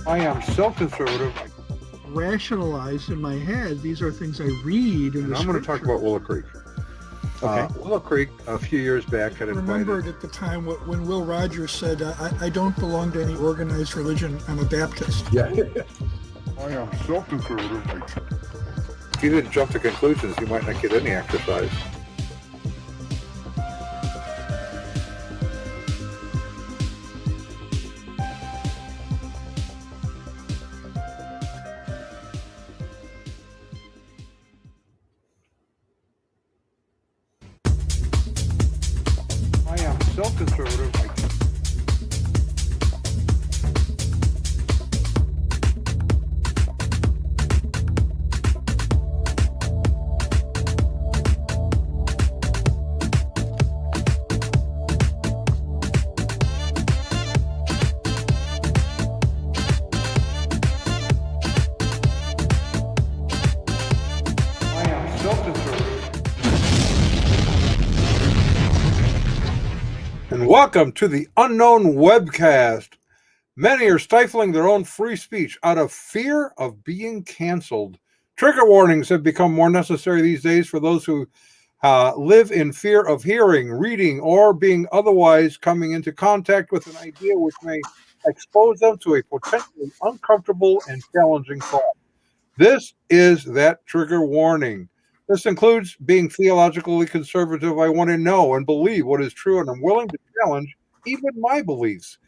I am so conservative. Rationalized in my head. These are things I read in And the I'm going to talk about Willow Creek. Okay. Willow Creek, a few years back, had invited. Remembered at the time when Will Rogers said, I don't belong to any organized religion. I'm a Baptist. Yeah. I am so conservative. If you didn't jump to conclusions, you might not get any exercise. I am so conservative. And welcome to the Unknown Webcast. Many are stifling their own free speech out of fear of being canceled. Trigger warnings have become more necessary these days for those who live in fear of hearing, reading, or being otherwise coming into contact with an idea which may expose them to a potentially uncomfortable and challenging thought. This is that trigger warning. This includes being theologically conservative. I want to know and believe what is true, and I'm willing to challenge even my beliefs.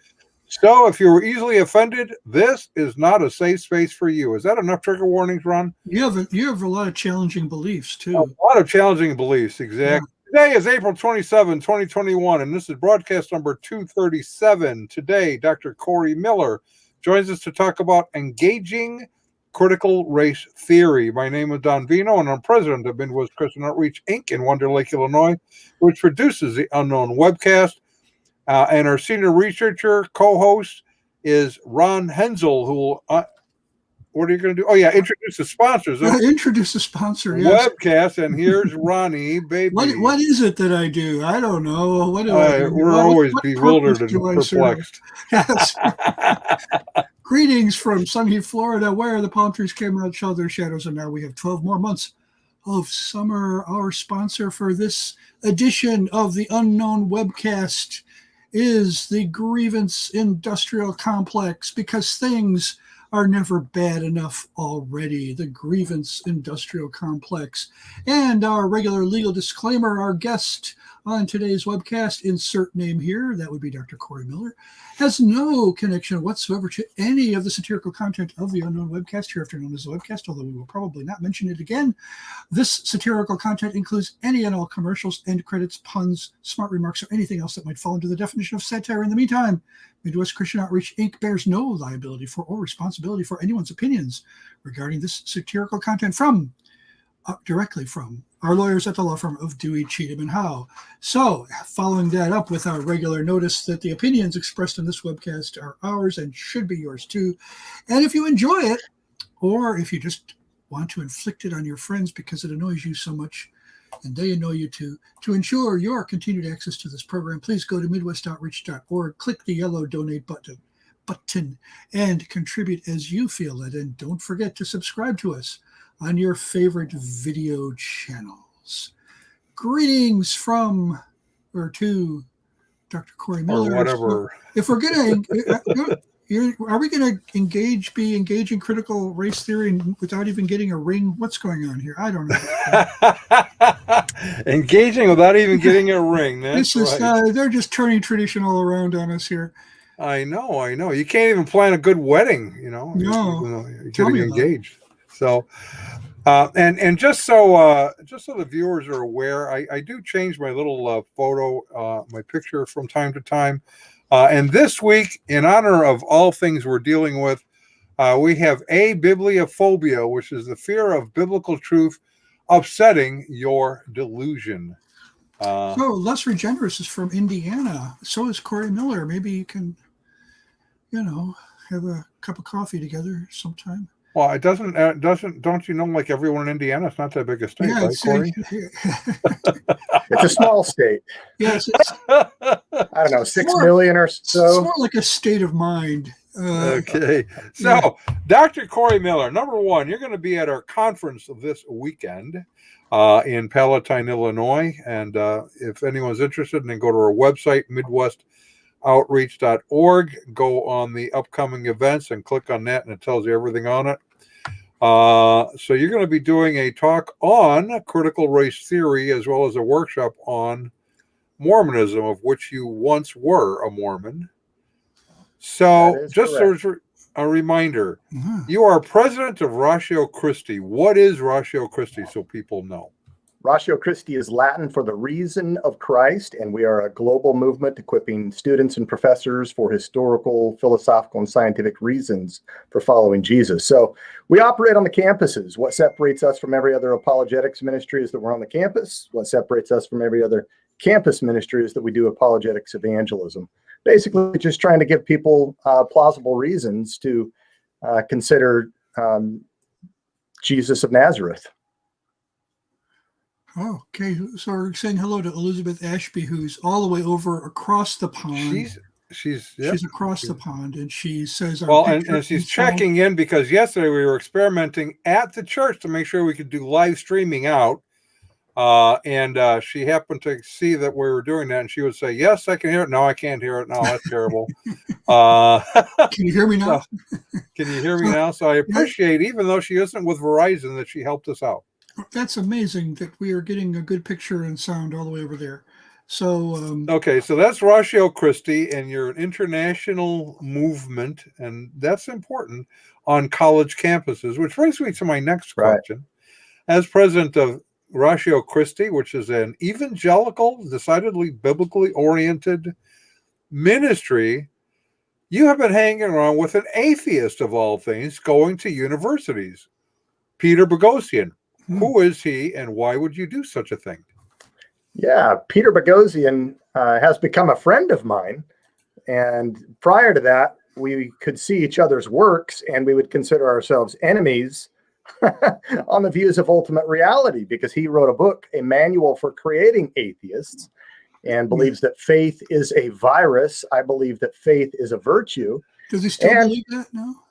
So if you were easily offended, this is not a safe space for you. Is that enough trigger warnings, Ron? You have a lot of challenging beliefs, too. A lot of challenging beliefs, exactly. Yeah. Today is April 27, 2021, and this is broadcast number 237. Today, Dr. Corey Miller joins us to talk about engaging critical race theory. My name is Don Vino, and I'm president of Midwest Christian Outreach, Inc. in Wonder Lake, Illinois, which produces the Unknown Webcast. And our senior researcher, co-host, is Ron Hensel, who will, what are you going to do? Oh, yeah, introduce the sponsors. Introduce the sponsor, yes. Webcast, and here's Ronnie, baby. What is it that I do? I don't know. What do I do? We're always bewildered and perplexed. Yes. Greetings from sunny Florida, where the palm trees came out, showed their shadows, and now we have 12 more months of summer. Our sponsor for this edition of the Unknown Webcast is the Grievance Industrial Complex, because things are never bad enough already. The Grievance Industrial Complex. And our regular legal disclaimer, our guest on today's webcast, insert name here, that would be Dr. Corey Miller, has no connection whatsoever to any of the satirical content of the Unknown Webcast, hereafter known as the webcast, although we will probably not mention it again. This satirical content includes any and all commercials, end credits, puns, smart remarks, or anything else that might fall into the definition of satire. In the meantime, Midwest Christian Outreach, Inc. bears no liability for or responsibility for anyone's opinions regarding this satirical content directly from our lawyers at the law firm of Dewey, Cheatham, and Howe. So, following that up with our regular notice that the opinions expressed in this webcast are ours and should be yours too. And if you enjoy it, or if you just want to inflict it on your friends because it annoys you so much, and they annoy you too, to ensure your continued access to this program, please go to midwestoutreach.org, click the yellow donate button, and contribute as you feel it. And don't forget to subscribe to us on your favorite video channels. Greetings from or to Dr. Corey Miller. Or whatever. If we're going to, are we going to be engaging critical race theory without even getting a ring? What's going on here? I don't know. Engaging without even getting a ring. That's right. They're just turning tradition all around on us here. I know. You can't even plan a good wedding, No. You're getting engaged. So, and just so the viewers are aware, I do change my little photo, my picture from time to time. And this week, in honor of all things we're dealing with, we have abibliophobia, which is the fear of biblical truth upsetting your delusion. So Les Regeneris is from Indiana. So is Corey Miller. Maybe you can, have a cup of coffee together sometime. Well, it doesn't. Don't you know? Like everyone in Indiana, it's not that big a state, right, Corey? It's a small state. Yes, I don't know, 6 million or so. It's more like a state of mind. Okay. So, Dr. Corey Miller, number one, you're going to be at our conference this weekend in Palatine, Illinois. And if anyone's interested, then go to our website, midwestoutreach.org. Go on the upcoming events and click on that, and it tells you everything on it. So you're going to be doing a talk on critical race theory as well as a workshop on Mormonism, of which you once were a Mormon. So just as a reminder, you are president of Ratio Christi. What is Ratio Christi, so people know? Ratio Christi is Latin for the reason of Christ, and we are a global movement equipping students and professors for historical, philosophical, and scientific reasons for following Jesus. So we operate on the campuses. What separates us from every other apologetics ministry is that we're on the campus. What separates us from every other campus ministry is that we do apologetics evangelism. Basically, just trying to give people plausible reasons to consider Jesus of Nazareth. Oh, okay. So we're saying hello to Elizabeth Ashby, who's all the way over across the pond. She's across the pond, and she says, and she's checking in because yesterday we were experimenting at the church to make sure we could do live streaming out. And she happened to see that we were doing that, and she would say, "Yes, I can hear it." No, I can't hear it. No, that's terrible. Can you hear me now? Can you hear me now? So I appreciate, even though she isn't with Verizon, that she helped us out. That's amazing that we are getting a good picture and sound all the way over there. So okay, so that's Ratio Christi, and you're an international movement, and that's important on college campuses, which brings me to my next question. As president of Ratio Christi, which is an evangelical, decidedly biblically oriented ministry, you have been hanging around with an atheist of all things, going to universities, Peter Boghossian. Who is he, and why would you do such a thing? Yeah, Peter Boghossian has become a friend of mine. And prior to that, we could see each other's works, and we would consider ourselves enemies on the views of ultimate reality, because he wrote a book, A Manual for Creating Atheists, and believes that faith is a virus. I believe that faith is a virtue. Does he still believe that now?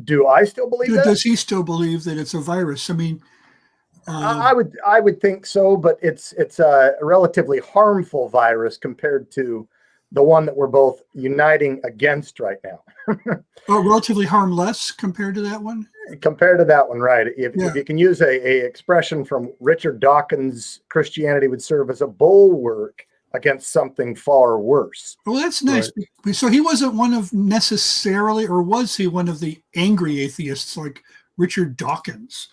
Do I still believe that? Does he still believe that it's a virus? I mean, I would think so, but it's a relatively harmful virus compared to the one that we're both uniting against right now. Relatively harmless compared to that one? Compared to that one, right. If you can use a expression from Richard Dawkins, Christianity would serve as a bulwark against something far worse. Well, that's nice. Right. So he wasn't one of necessarily, or was he one of the angry atheists like Richard Dawkins?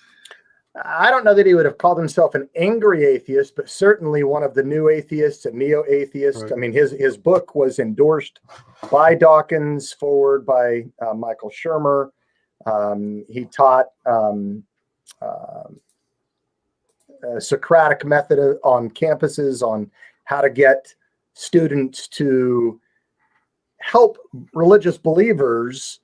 I don't know that he would have called himself an angry atheist, but certainly one of the new atheists, a neo-atheist. Right. I mean, his book was endorsed by Dawkins, forward by Michael Shermer. He taught a Socratic method on campuses on how to get students to help religious believers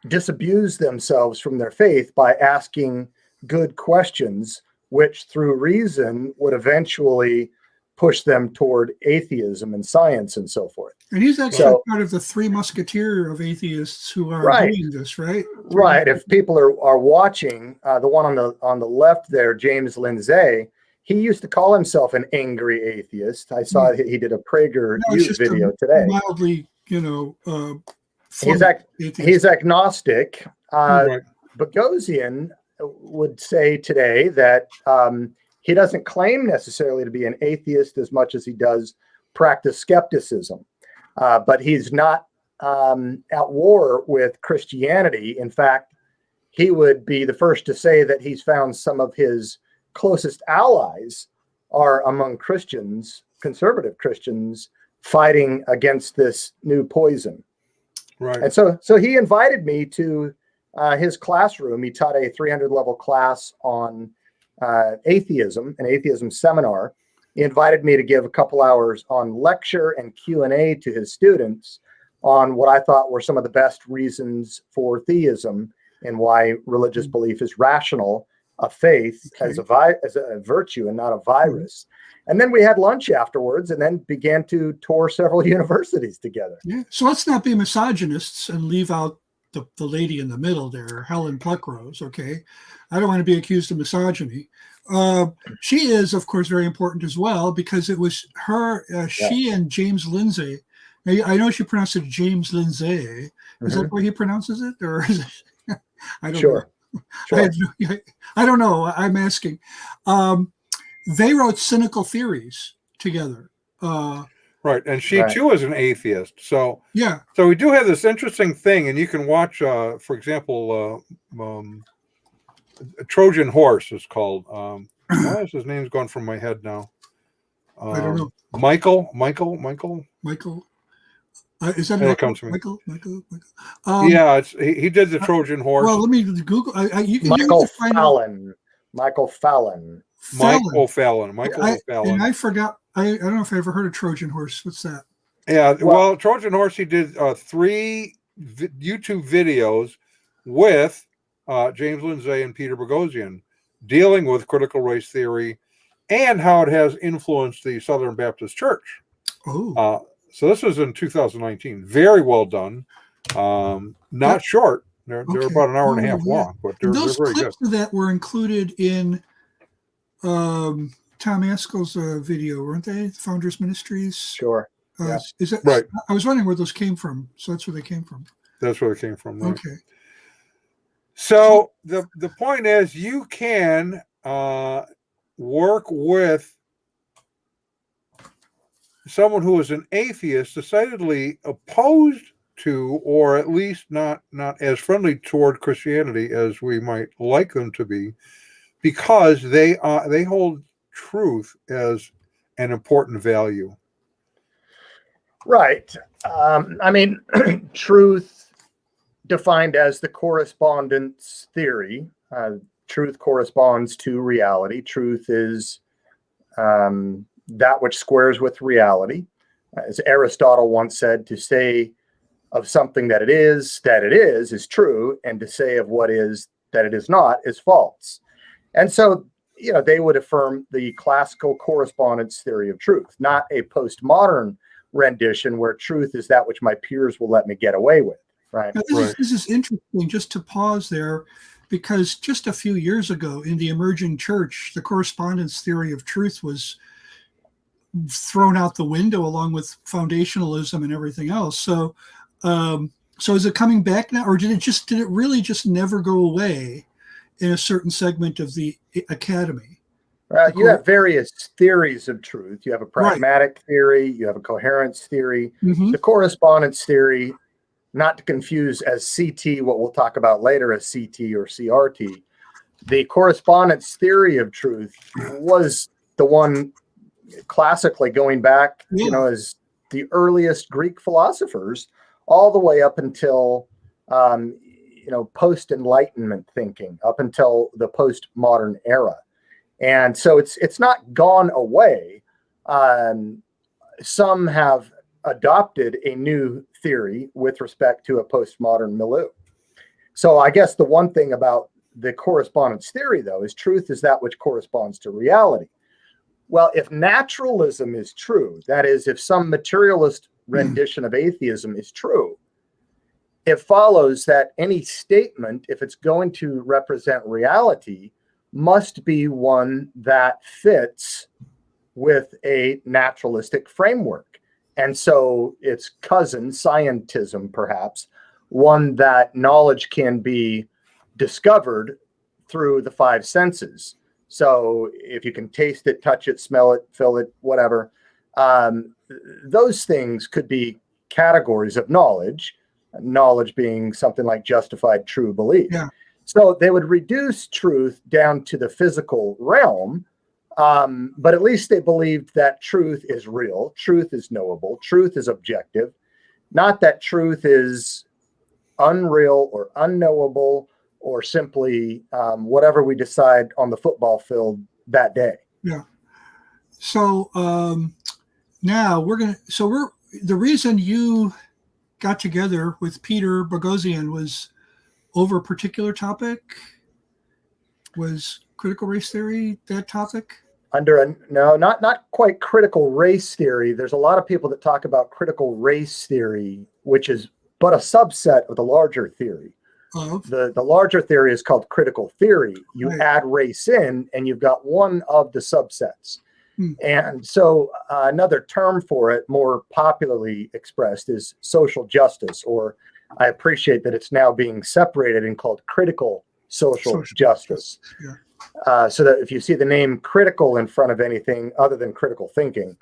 disabuse themselves from their faith by asking good questions, which through reason would eventually push them toward atheism and science and so forth. And he's actually part of the Three Musketeers of atheists who are doing this, right? Right. If people are watching, the one on the left there, James Lindsay, he used to call himself an angry atheist. I saw he did a Prager video today. Mildly, he's agnostic. Boghossian would say today that he doesn't claim necessarily to be an atheist as much as he does practice skepticism. But he's not at war with Christianity. In fact, he would be the first to say that he's found some of his closest allies are among Christians, conservative Christians, fighting against this new poison. Right. And so he invited me to his classroom. He taught a 300 level class on atheism, an atheism seminar. He invited me to give a couple hours on lecture and Q&A to his students on what I thought were some of the best reasons for theism and why religious belief is rational a faith as a virtue and not a virus. And then we had lunch afterwards and then began to tour several universities together. Yeah. So let's not be misogynists and leave out the lady in the middle there, Helen Pluckrose. Okay. I don't want to be accused of misogyny. She is, of course, very important as well, because it was her, she and James Lindsay. Now, I know she pronounced it James Lindsay. Is that the way he pronounces it? Or is it? I don't know. Sure. I don't know. I'm asking. They wrote Cynical Theories together. Right. And she too is an atheist. So yeah. So we do have this interesting thing, and you can watch, for example, Trojan Horse is called. Why is his name's gone from my head now? I don't know. Michael. Is that Michael? Yeah, he did the Trojan Horse. Well, let me Google. You can Michael Fallon. Michael Fallon. And I forgot. I don't know if I ever heard of Trojan Horse. What's that? Yeah, well, Trojan Horse, he did 3 YouTube videos with James Lindsay and Peter Boghossian dealing with critical race theory and how it has influenced the Southern Baptist Church. Oh. So this was in 2019. Very well done. Not short. They're about an hour and a half long, but they're very good. Those clips of that were included in Tom Askell's video, weren't they? Founders Ministries. Sure. Is that right? I was wondering where those came from. So that's where they came from. That's where they came from. Right? Okay. So the point is, you can work with someone who is an atheist, decidedly opposed to, or at least not as friendly toward Christianity as we might like them to be, because they hold truth as an important value. Right. I mean, truth defined as the correspondence theory. Truth corresponds to reality. Truth is that which squares with reality. As Aristotle once said, to say of something that it is true, and to say of what is that it is not is false. And so, they would affirm the classical correspondence theory of truth, not a postmodern rendition where truth is that which my peers will let me get away with. Right. Now, this is interesting, just to pause there, because just a few years ago in the emerging church, the correspondence theory of truth was thrown out the window along with foundationalism and everything else. So is it coming back now, or did it really just never go away in a certain segment of the academy? You have various theories of truth. You have a pragmatic theory, you have a coherence theory, the correspondence theory, not to confuse as CT, what we'll talk about later as CT or CRT. The correspondence theory of truth was the one classically going back, as the earliest Greek philosophers, all the way up until, post-Enlightenment thinking, up until the postmodern era. And so it's not gone away. Some have adopted a new theory with respect to a postmodern milieu. So I guess the one thing about the correspondence theory, though, is truth is that which corresponds to reality. Well, if naturalism is true, that is, if some materialist rendition of atheism is true, it follows that any statement, if it's going to represent reality, must be one that fits with a naturalistic framework. And so its cousin, scientism, perhaps, one that knowledge can be discovered through the 5 senses. So if you can taste it, touch it, smell it, feel it, whatever, those things could be categories of knowledge being something like justified true belief. Yeah. So they would reduce truth down to the physical realm, but at least they believed that truth is real, truth is knowable, truth is objective, not that truth is unreal or unknowable or simply whatever we decide on the football field that day. Yeah. So now the reason you got together with Peter Boghossian was over a particular topic, was critical race theory, that topic? No, not quite critical race theory. There's a lot of people that talk about critical race theory, which is but a subset of the larger theory. The larger theory is called critical theory. You add race in, and you've got one of the subsets. And so another term for it, more popularly expressed, is social justice, or I appreciate that it's now being separated and called critical social justice. Yeah. So that if you see the name critical in front of anything other than critical thinking,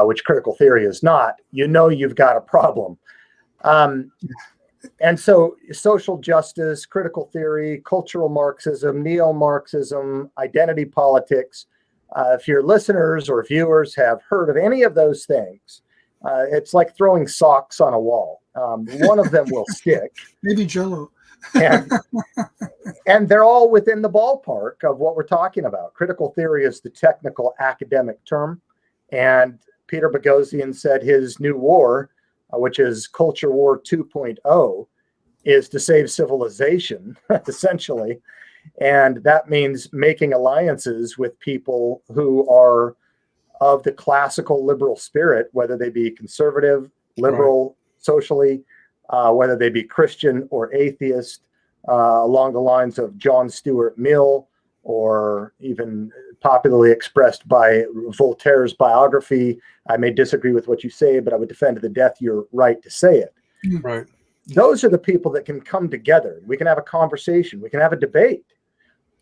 which critical theory is not, you know you've got a problem. And so social justice, critical theory, cultural Marxism, neo-Marxism, identity politics, if your listeners or viewers have heard of any of those things, it's like throwing socks on a wall. One of them will stick. Maybe Jell-O. And they're all within the ballpark of what we're talking about. Critical theory is the technical academic term. And Peter Boghossian said his new war, which is Culture War 2.0, is to save civilization, essentially. And that means making alliances with people who are of the classical liberal spirit, whether they be conservative, liberal, socially, whether they be Christian or atheist, along the lines of John Stuart Mill, or even popularly expressed by Voltaire's biography. I may disagree with what you say, but I would defend to the death your right to say it. Right. Those are the people that can come together. We can have a conversation. We can have a debate,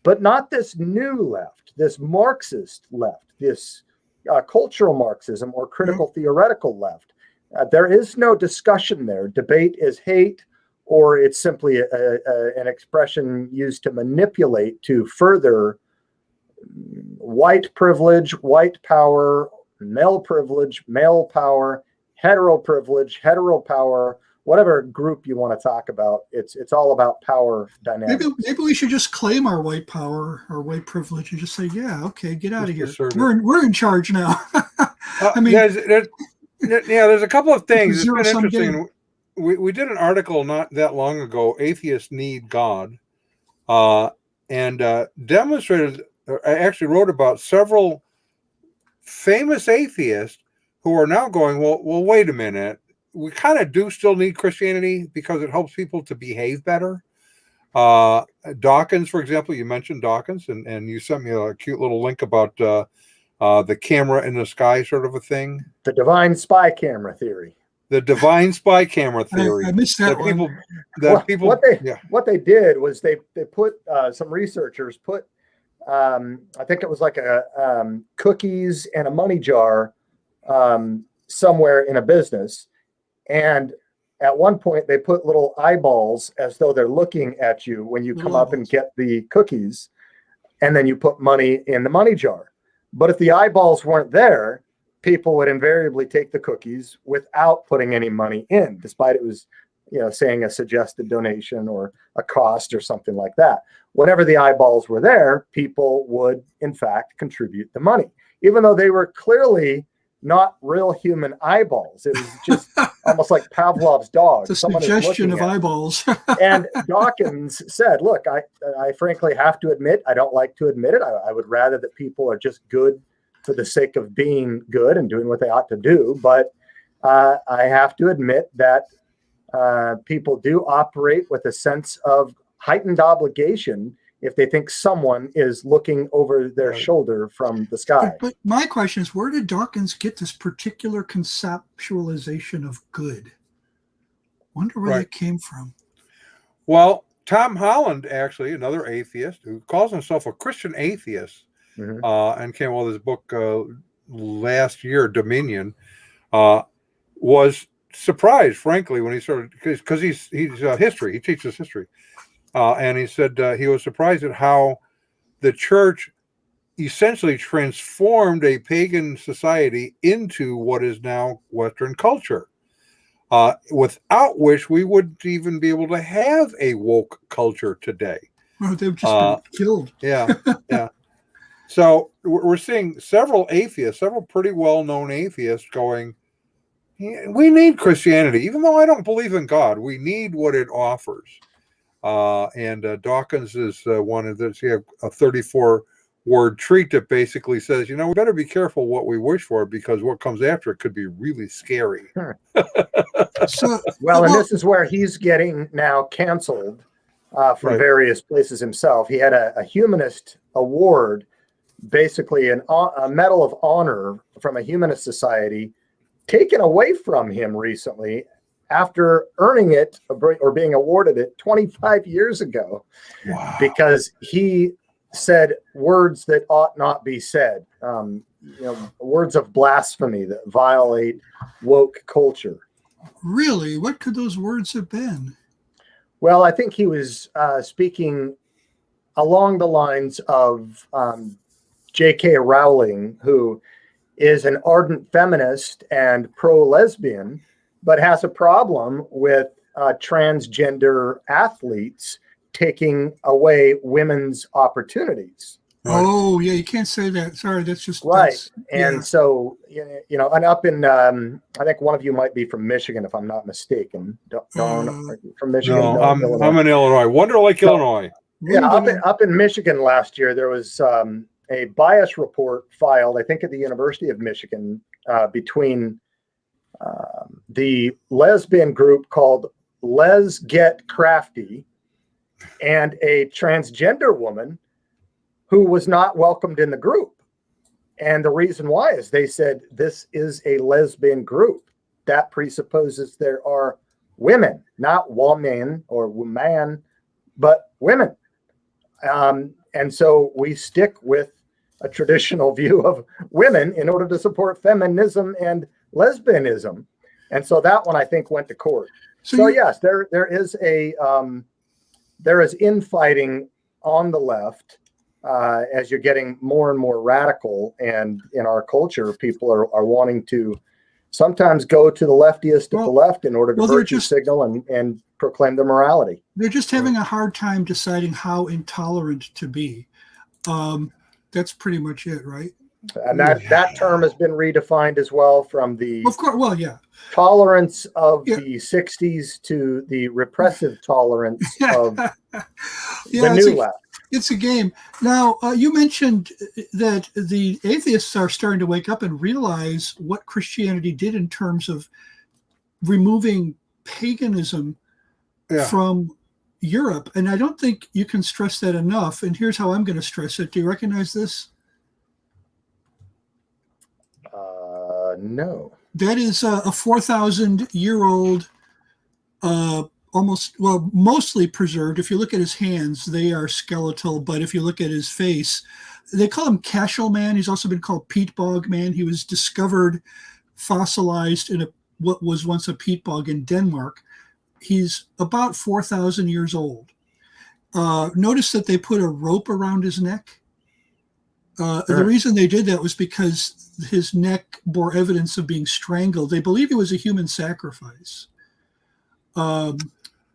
but not this new left, this Marxist left, this cultural Marxism or critical theoretical left. There is no discussion there. Debate is hate, or it's simply an expression used to manipulate to further white privilege, white power, male privilege, male power, hetero privilege, hetero power, whatever group you want to talk about. It's all about power dynamics. Maybe we should just claim our white power, our white privilege, and just say, yeah, okay, get out of here. assert it. We're in charge now. I mean, there's a couple of things. It's been zero-sum interesting. game. We did an article not that long ago, Atheists Need God, and demonstrated, I actually wrote about several famous atheists who are now going, well, wait a minute. We kind of do still need Christianity because it helps people to behave better. Dawkins, for example, you mentioned Dawkins, and you sent me a cute little link about the camera in the sky sort of a thing. The divine spy camera theory. The divine spy camera theory. I missed that one. What they did was they put some researchers put I think it was like a cookies and a money jar somewhere in a business, and at one point they put little eyeballs as though they're looking at you when you come up and get the cookies, and then you put money in the money jar. But if the eyeballs weren't there, people would invariably take the cookies without putting any money in, despite it was, saying a suggested donation or a cost or something like that. Whenever the eyeballs were there, people would, in fact, contribute the money, even though they were clearly not real human eyeballs. It was just almost like Pavlov's dog. It's a suggestion of eyeballs. And Dawkins said, look, I frankly have to admit, I don't like to admit it. I would rather that people are just good for the sake of being good and doing what they ought to do. But I have to admit that people do operate with a sense of heightened obligation if they think someone is looking over their shoulder from the sky. But my question is, where did Dawkins get this particular conceptualization of good? Wonder where that came from. Well, Tom Holland, actually, another atheist who calls himself a Christian atheist, and came out with his book last year, Dominion, was surprised, frankly, when he started, because he's history, he teaches history. And he said he was surprised at how the church essentially transformed a pagan society into what is now Western culture, without which we wouldn't even be able to have a woke culture today. Well, they've just been killed. Yeah. So we're seeing several pretty well-known atheists going, we need Christianity. Even though I don't believe in God, we need what it offers. And Dawkins is one of those. You have a 34 word treat that basically says, we better be careful what we wish for because what comes after it could be really scary. So, Well, and this is where he's getting now canceled from Right. various places himself. He had a humanist award, basically a medal of honor from a humanist society, taken away from him recently after earning it or being awarded it 25 years ago. Wow. Because he said words that ought not be said, words of blasphemy that violate woke culture. really, what could those words have been? Well, I think he was speaking along the lines of J.K. Rowling, who is an ardent feminist and pro-lesbian, but has a problem with transgender athletes taking away women's opportunities. Right. Oh, yeah, you can't say that. Sorry, that's just Right. And yeah. so, and up in, I think one of you might be from Michigan, if I'm not mistaken. From Michigan? No, Illinois. I'm in Illinois. Wonder Lake, Illinois. Yeah, up in Michigan last year, there was a bias report filed, I think, at the University of Michigan between the lesbian group called Les Get Crafty and a transgender woman who was not welcomed in the group. And the reason why is they said this is a lesbian group. That presupposes there are women, not woman or woman, but women. And so we stick with a traditional view of women in order to support feminism and lesbianism. And so that one, I think, went to court. So yes, there is infighting on the left as you're getting more and more radical. And in our culture, people are wanting to sometimes go to the leftiest of the left in order to virtue signal and proclaim their morality. They're just having a hard time deciding how intolerant to be. That's pretty much it, right? And that term has been redefined as well from the tolerance of the 60s to the repressive tolerance of the new left. It's a game. Now, you mentioned that the atheists are starting to wake up and realize what Christianity did in terms of removing paganism from Europe. And I don't think you can stress that enough. And here's how I'm going to stress it. Do you recognize this? No. That is a 4,000-year-old, mostly preserved. If you look at his hands, they are skeletal. But if you look at his face, they call him Cashel Man. He's also been called Peat Bog Man. He was discovered fossilized in what was once a peat bog in Denmark. He's about 4,000 years old. Notice that they put a rope around his neck. The reason they did that was because his neck bore evidence of being strangled. They believe he was a human sacrifice. So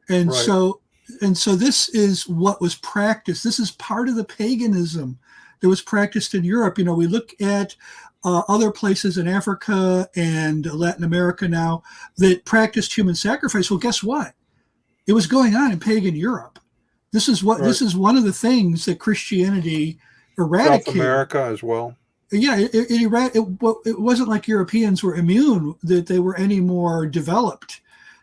this is what was practiced. This is part of the paganism that was practiced in Europe. We look at other places in Africa and Latin America now that practiced human sacrifice. Well, guess what? It was going on in pagan Europe. This is this is one of the things that Christianity eradicated. South America as well. Yeah, it wasn't like Europeans were immune, that they were any more developed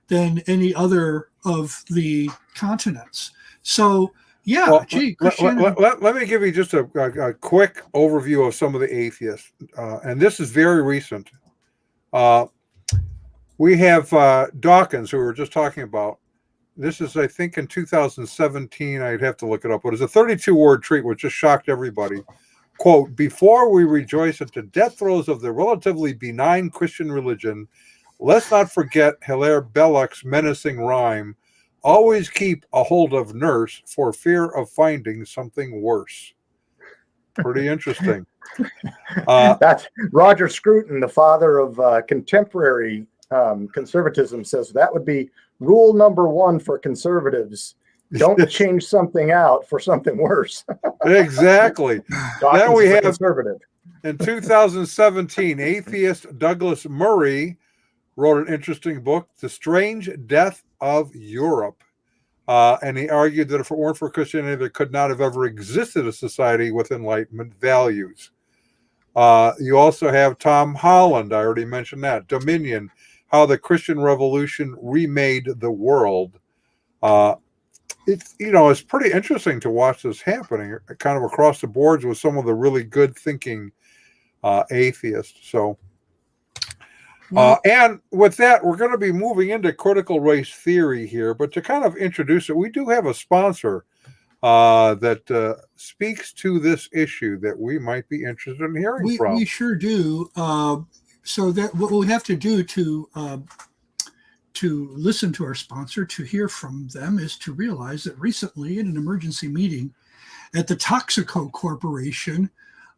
than any other of the continents. So, let me give you just a quick overview of some of the atheists. And this is very recent. We have Dawkins, who we were just talking about. This is, I think, in 2017. I'd have to look it up. But it's a 32-word treat, which just shocked everybody. Quote, before we rejoice at the death throes of the relatively benign Christian religion, let's not forget Hilaire Belloc's menacing rhyme, always keep a hold of nurse for fear of finding something worse. Pretty interesting. That's Roger Scruton, the father of contemporary conservatism, says that would be rule number one for conservatives. Don't change something out for something worse. Exactly. Then we have conservative. In 2017, atheist Douglas Murray wrote an interesting book, The Strange Death of Europe. And he argued that if it weren't for Christianity, there could not have ever existed a society with Enlightenment values. You also have Tom Holland. I already mentioned that. Dominion, how the Christian Revolution remade the world. It's pretty interesting to watch this happening kind of across the boards with some of the really good thinking atheists. So, and with that, we're going to be moving into critical race theory here. But to kind of introduce it, we do have a sponsor that speaks to this issue that we might be interested in hearing from. We sure do. So that what we have to do to listen to our sponsor, to hear from them, is to realize that recently in an emergency meeting at the Toxico Corporation,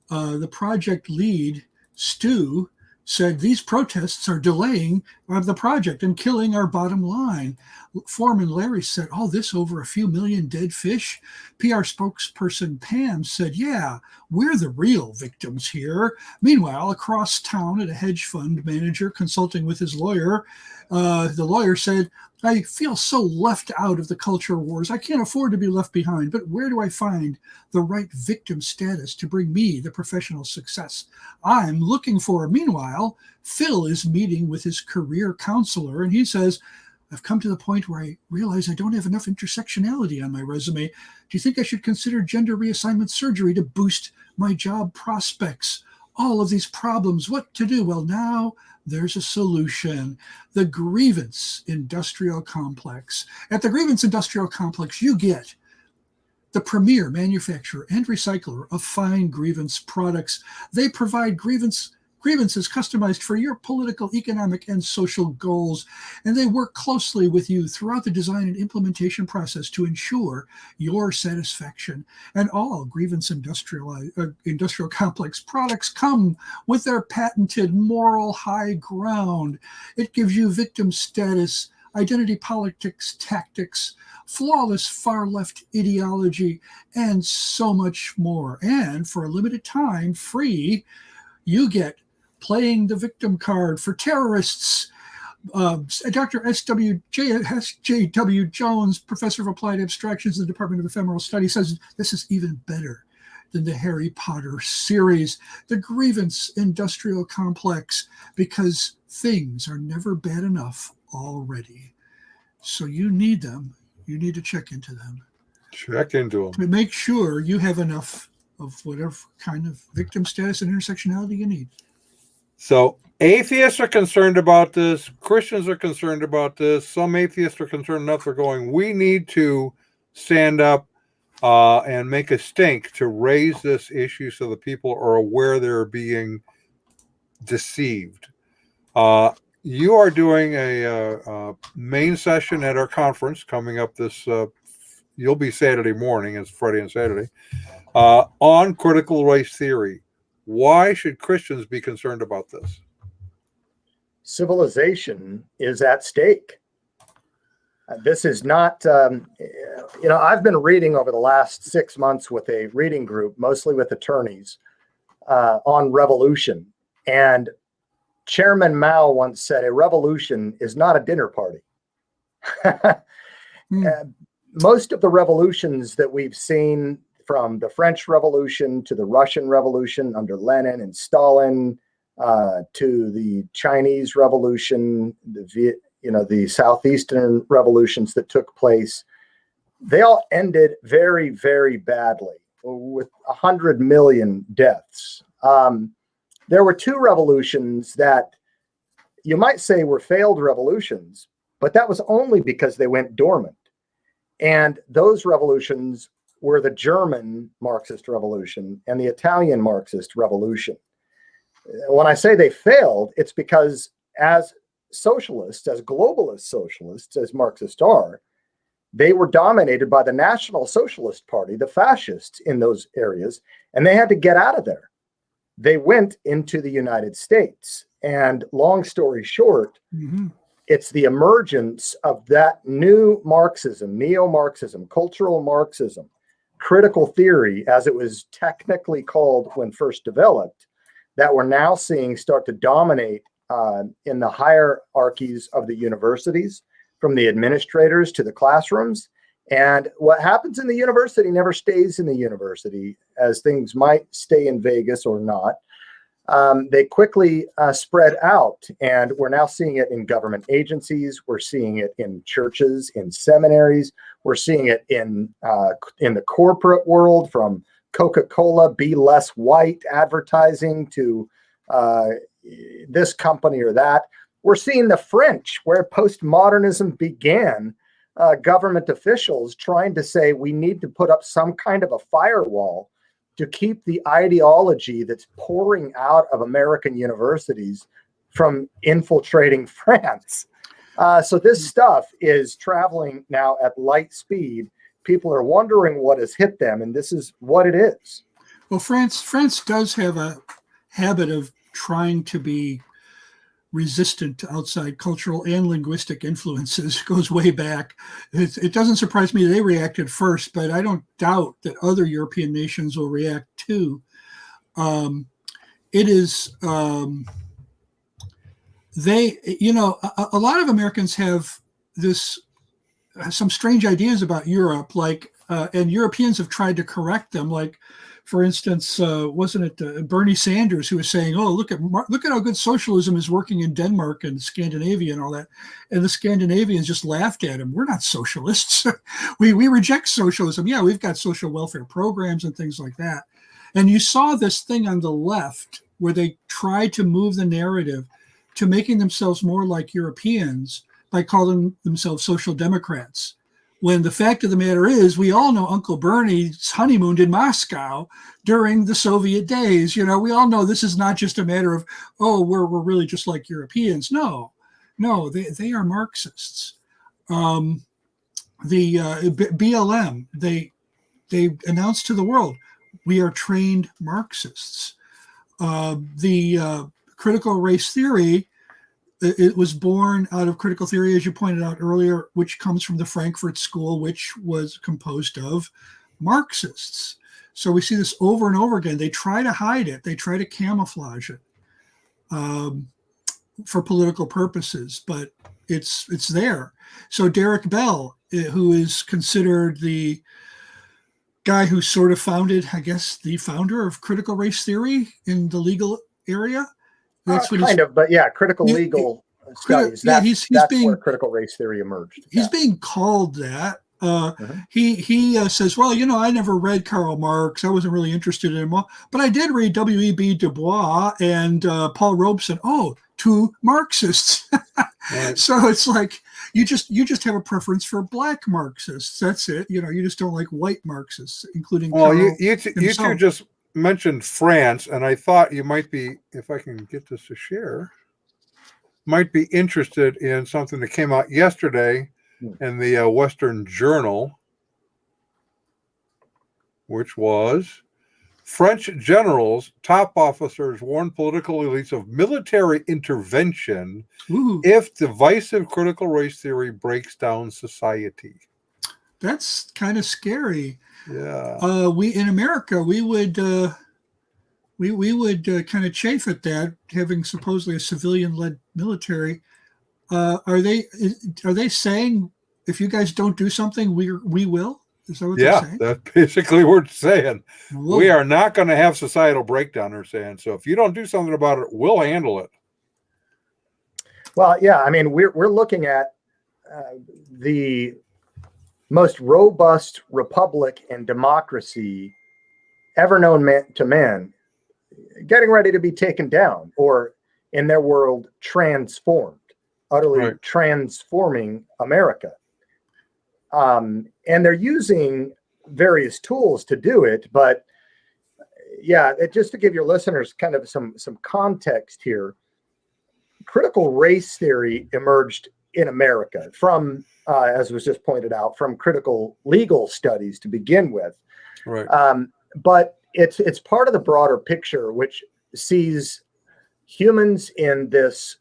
the project lead, Stu, said these protests are delaying the project and killing our bottom line. Foreman Larry said, "Oh, this over a few million dead fish?" PR spokesperson Pam said, "Yeah, we're the real victims here." Meanwhile, across town at a hedge fund manager consulting with his lawyer, the lawyer said, "I feel so left out of the culture wars. I can't afford to be left behind. But where do I find the right victim status to bring me the professional success I'm looking for?" Meanwhile, Phil is meeting with his career counselor, and he says, "I've come to the point where I realize I don't have enough intersectionality on my resume. Do you think I should consider gender reassignment surgery to boost my job prospects? All of these problems, what to do?" Well, now there's a solution. The Grievance Industrial Complex. At the Grievance Industrial Complex, you get the premier manufacturer and recycler of fine grievance products. They provide grievances customized for your political, economic, and social goals. And they work closely with you throughout the design and implementation process to ensure your satisfaction. And all Grievance Industrial Complex products come with their patented moral high ground. It gives you victim status, identity politics tactics, flawless far-left ideology, and so much more. And for a limited time, free, you get Playing the Victim card for terrorists. Dr. S.J.W. Jones, professor of applied abstractions in the Department of Ephemeral Study, says this is even better than the Harry Potter series. The Grievance Industrial Complex, because things are never bad enough already. So you need them. You need to check into them. Check into them. To make sure you have enough of whatever kind of victim status and intersectionality you need. So atheists are concerned about this. Christians are concerned about this. Some atheists are concerned enough they're going, we need to stand up and make a stink to raise this issue so the people are aware they're being deceived. You are doing a main session at our conference coming up this, you'll be Saturday morning, it's Friday and Saturday, on critical race theory. Why should Christians be concerned about this? Civilization is at stake. This is not, I've been reading over the last 6 months with a reading group, mostly with attorneys, on revolution. And Chairman Mao once said, a revolution is not a dinner party. Most of the revolutions that we've seen, from the French Revolution to the Russian Revolution under Lenin and Stalin, to the Chinese Revolution, the Southeastern revolutions that took place, they all ended very, very badly with 100 million deaths. There were two revolutions that you might say were failed revolutions, but that was only because they went dormant. And those revolutions were the German Marxist Revolution and the Italian Marxist Revolution. When I say they failed, it's because as socialists, as globalist socialists, as Marxists are, they were dominated by the National Socialist Party, the fascists in those areas, and they had to get out of there. They went into the United States. And long story short, it's the emergence of that new Marxism, neo-Marxism, cultural Marxism, critical theory, as it was technically called when first developed, that we're now seeing start to dominate in the hierarchies of the universities, from the administrators to the classrooms. And what happens in the university never stays in the university, as things might stay in Vegas or not. They quickly spread out, and we're now seeing it in government agencies. We're seeing it in churches, in seminaries. We're seeing it in the corporate world, from Coca-Cola, Be Less White advertising to this company or that. We're seeing the French, where postmodernism began, government officials trying to say we need to put up some kind of a firewall to keep the ideology that's pouring out of American universities from infiltrating France. So this stuff is traveling now at light speed. People are wondering what has hit them, and this is what it is. Well, France does have a habit of trying to be resistant to outside cultural and linguistic influences. It goes way back. It doesn't surprise me they reacted first, but I don't doubt that other European nations will react too. It is a lot of Americans have some strange ideas about Europe, and Europeans have tried to correct them. Like, for instance, wasn't it Bernie Sanders who was saying, "Oh, look at how good socialism is working in Denmark and Scandinavia and all that," and the Scandinavians just laughed at him. We're not socialists. we reject socialism. Yeah, we've got social welfare programs and things like that. And you saw this thing on the left where they tried to move the narrative to making themselves more like Europeans by calling themselves social democrats. When the fact of the matter is, we all know Uncle Bernie's honeymooned in Moscow during the Soviet days. We all know this is not just a matter of, oh, we're really just like Europeans. No, they are Marxists. The BLM, they announced to the world, we are trained Marxists. The critical race theory, it was born out of critical theory, as you pointed out earlier, which comes from the Frankfurt School, which was composed of Marxists. So we see this over and over again. They try to hide it. They try to camouflage it for political purposes, but it's there. So Derek Bell, who is considered the guy who sort of founded, I guess, the founder of critical race theory in the legal area. That's but yeah, critical legal studies. That's where critical race theory emerged. He's being called that. He says, well, I never read Karl Marx. I wasn't really interested in him, but I did read W.E.B. Du Bois and Paul Robeson. Oh, two Marxists. Right. So it's like you just have a preference for black Marxists. That's it. You just don't like white Marxists, including. Well, you two just mentioned France, and I thought you might be, if I can get this to share, might be interested in something that came out yesterday in the Western Journal, which was French generals, top officers warn political elites of military intervention if divisive critical race theory breaks down society. That's kind of scary. Yeah. We in America, we would kind of chafe at that, having supposedly a civilian-led military. Are they saying if you guys don't do something, we will? Is that what they're saying? Yeah, that's basically what we're saying. Whoa. We are not going to have societal breakdown, they're saying. So if you don't do something about it, we'll handle it. Well, yeah, I mean, we're looking at the most robust republic and democracy ever known to man getting ready to be taken down, or in their world, transformed, utterly transforming America. And they're using various tools to do it. But yeah, just to give your listeners kind of some context here, critical race theory emerged in America from, as was just pointed out, from critical legal studies to begin with. Right. But it's part of the broader picture, which sees humans in this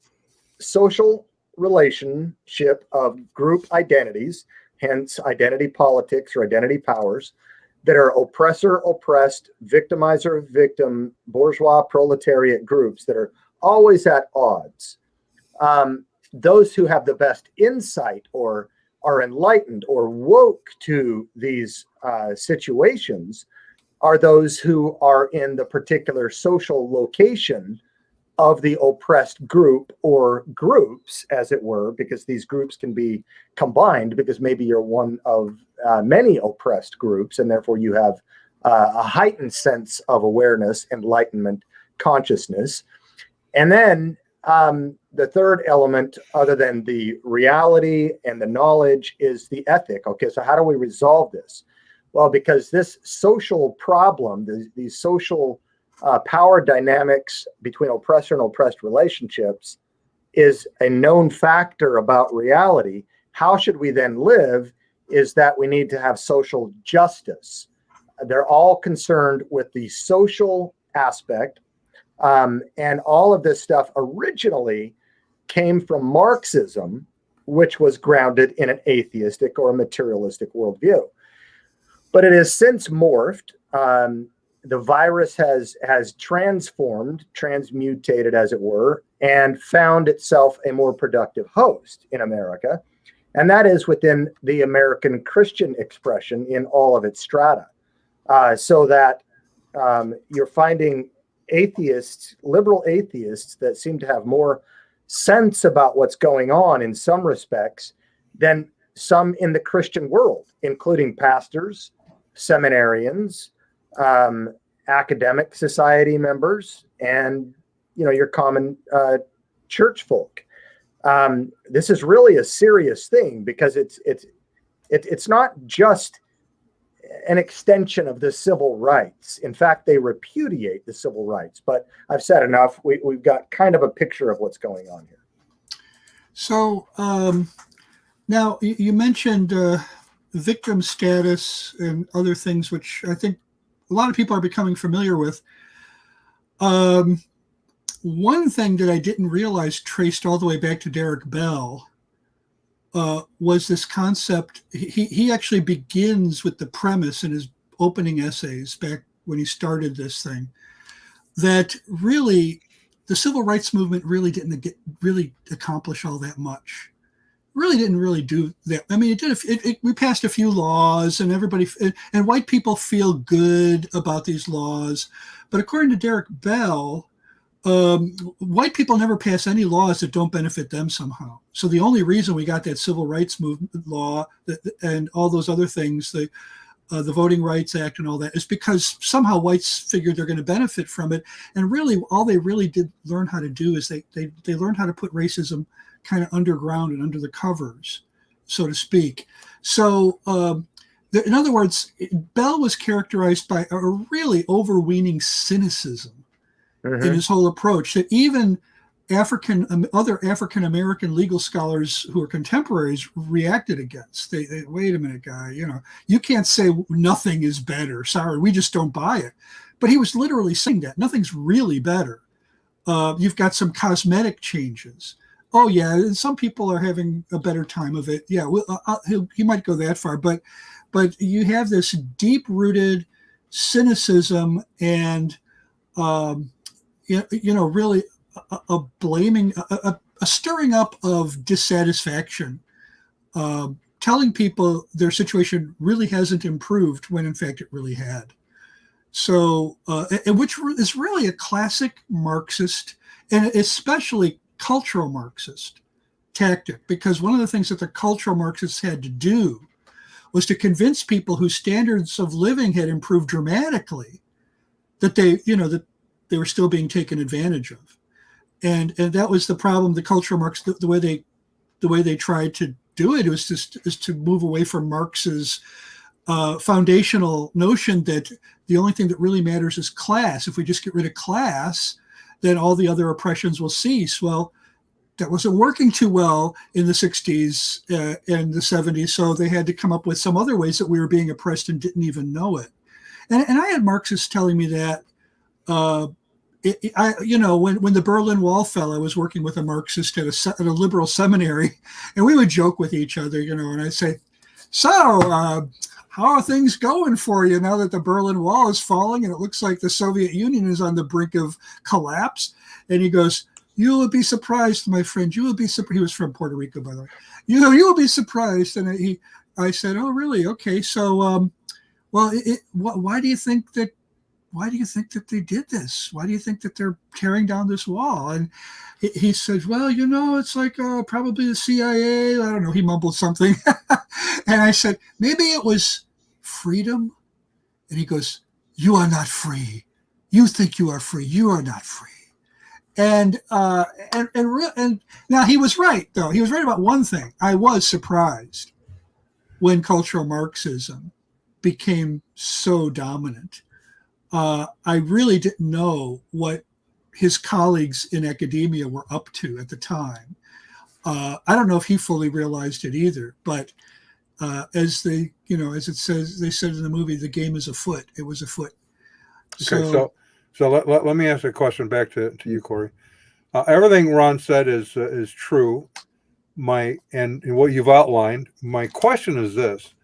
social relationship of group identities, hence identity politics or identity powers, that are oppressor-oppressed, victimizer-victim, bourgeois proletariat groups that are always at odds. Those who have the best insight or are enlightened or woke to these situations are those who are in the particular social location of the oppressed group or groups, as it were, because these groups can be combined because maybe you're one of many oppressed groups, and therefore you have a heightened sense of awareness, enlightenment, consciousness. And then the third element, other than the reality and the knowledge, is the ethic. Okay, so how do we resolve this? Well, because this social problem, these social power dynamics between oppressor and oppressed relationships is a known factor about reality. How should we then live is that we need to have social justice. They're all concerned with the social aspect. And all of this stuff originally came from Marxism, which was grounded in an atheistic or a materialistic worldview. But it has since morphed. The virus has transformed, transmutated, as it were, and found itself a more productive host in America. And that is within the American Christian expression in all of its strata. So that you're finding atheists, liberal atheists, that seem to have more sense about what's going on in some respects than some in the Christian world, including pastors, seminarians, academic society members, and your common church folk. This is really a serious thing because it's not just an extension of the civil rights. In fact, they repudiate the civil rights. But I've said enough. We've got kind of a picture of what's going on here. So now you mentioned victim status and other things, which I think a lot of people are becoming familiar with. One thing that I didn't realize traced all the way back to Derek Bell was this concept. He actually begins with the premise in his opening essays back when he started this thing, that really the civil rights movement really didn't really accomplish all that much. Really didn't really do that. I mean, we passed a few laws, and everybody and white people feel good about these laws, but according to Derek Bell, white people never pass any laws that don't benefit them somehow. So the only reason we got that civil rights movement law and all those other things, the Voting Rights Act and all that, is because somehow whites figured they're going to benefit from it. And really, all they really did learn how to do is they learned how to put racism kind of underground and under the covers, so to speak. So in other words, Bell was characterized by a really overweening cynicism in his whole approach, that even other African-American legal scholars who are contemporaries reacted against. They wait a minute, guy, you can't say nothing is better. Sorry, we just don't buy it. But he was literally saying that nothing's really better. You've got some cosmetic changes. Oh yeah, some people are having a better time of it. Yeah, he might go that far, but you have this deep-rooted cynicism and really a blaming, a stirring up of dissatisfaction, telling people their situation really hasn't improved when in fact it really had. So, which is really a classic Marxist and especially cultural Marxist tactic, because one of the things that the cultural Marxists had to do was to convince people whose standards of living had improved dramatically that they were still being taken advantage of. And that was the problem. The cultural Marxists, the way they tried to do it is to move away from Marx's foundational notion that the only thing that really matters is class. If we just get rid of class, then all the other oppressions will cease. Well, that wasn't working too well in the 60s and the 70s, so they had to come up with some other ways that we were being oppressed and didn't even know it. And I had Marxists telling me that, when the Berlin Wall fell, I was working with a Marxist at a liberal seminary, and we would joke with each other, and I'd say, so, how are things going for you now that the Berlin Wall is falling and it looks like the Soviet Union is on the brink of collapse? And he goes, You would be surprised, my friend. You would be surprised. He was from Puerto Rico, by the way. You will be surprised. And I said, oh, really? Okay. So, well, why do you think that? Why do you think that they did this? Why do you think that they're tearing down this wall? And he says, well, it's like probably the CIA. I don't know. He mumbled something. And I said, maybe it was freedom. And he goes, you are not free. You think you are free. You are not free. And now he was right, though. He was right about one thing. I was surprised when cultural Marxism became so dominant. I really didn't know what his colleagues in academia were up to at the time. I don't know if he fully realized it either, but as it says, they said in the movie, the game is afoot. It was afoot. Okay, so let me ask a question back to you, Corey. Everything Ron said is true. And what you've outlined. My question is this: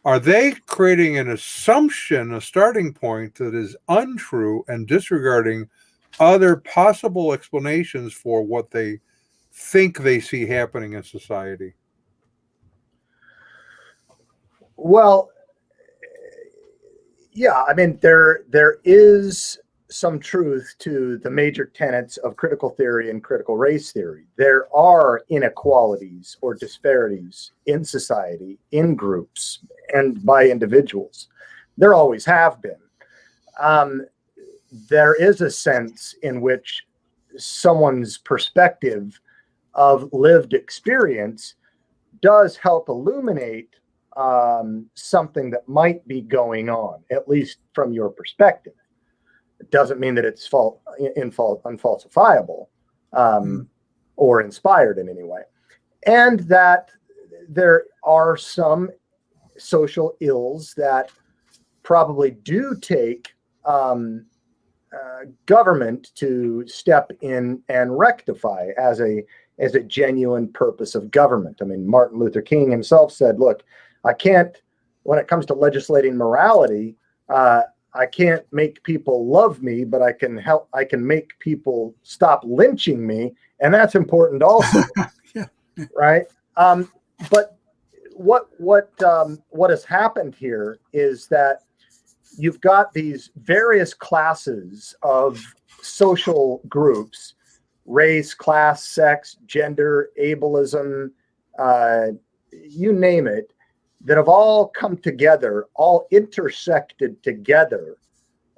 are they creating an assumption, a starting point that is untrue and disregarding other possible explanations for what they think they see happening in society? Well, yeah, I mean, there is some truth to the major tenets of critical theory and critical race theory. There are inequalities or disparities in society, in groups, and by individuals. There always have been. There is a sense in which someone's perspective of lived experience does help illuminate something that might be going on, at least from your perspective. It doesn't mean that it's unfalsifiable or inspired in any way. And that there are some social ills that probably do take government to step in and rectify as a genuine purpose of government. I mean, Martin Luther King himself said, look, I can't, when it comes to legislating morality, I can't make people love me, but I can make people stop lynching me. And that's important also. Yeah. Right. But what has happened here is that you've got these various classes of social groups: race, class, sex, gender, ableism, you name it, that have all come together, all intersected together,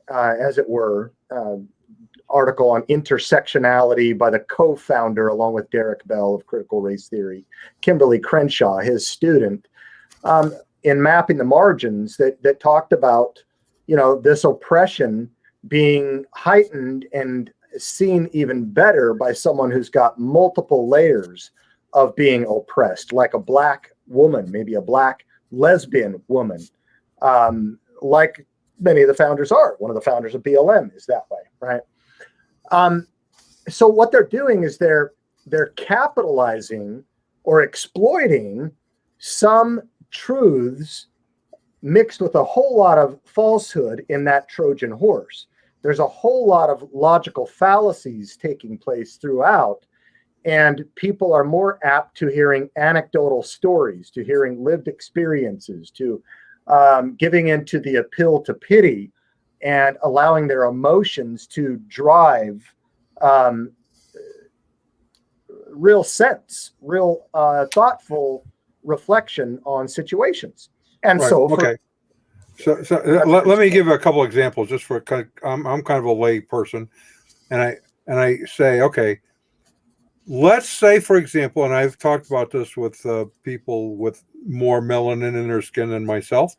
as it were. Article on intersectionality by the co-founder, along with Derek Bell, of critical race theory, Kimberly Crenshaw, his student, in mapping the margins, that talked about, this oppression being heightened and seen even better by someone who's got multiple layers of being oppressed, like a Black woman, maybe a Black lesbian woman, like many of the founders are. One of the founders of BLM is that way, right? So what they're doing is they're capitalizing or exploiting some truths mixed with a whole lot of falsehood in that Trojan horse. There's a whole lot of logical fallacies taking place throughout, and people are more apt to hearing anecdotal stories, to hearing lived experiences, to giving into the appeal to pity, and allowing their emotions to drive real sense, real thoughtful reflection on situations. And right. so, let me give a couple examples, just for I'm kind of a lay person, and I say, okay, let's say, for example, and I've talked about this with people with more melanin in their skin than myself,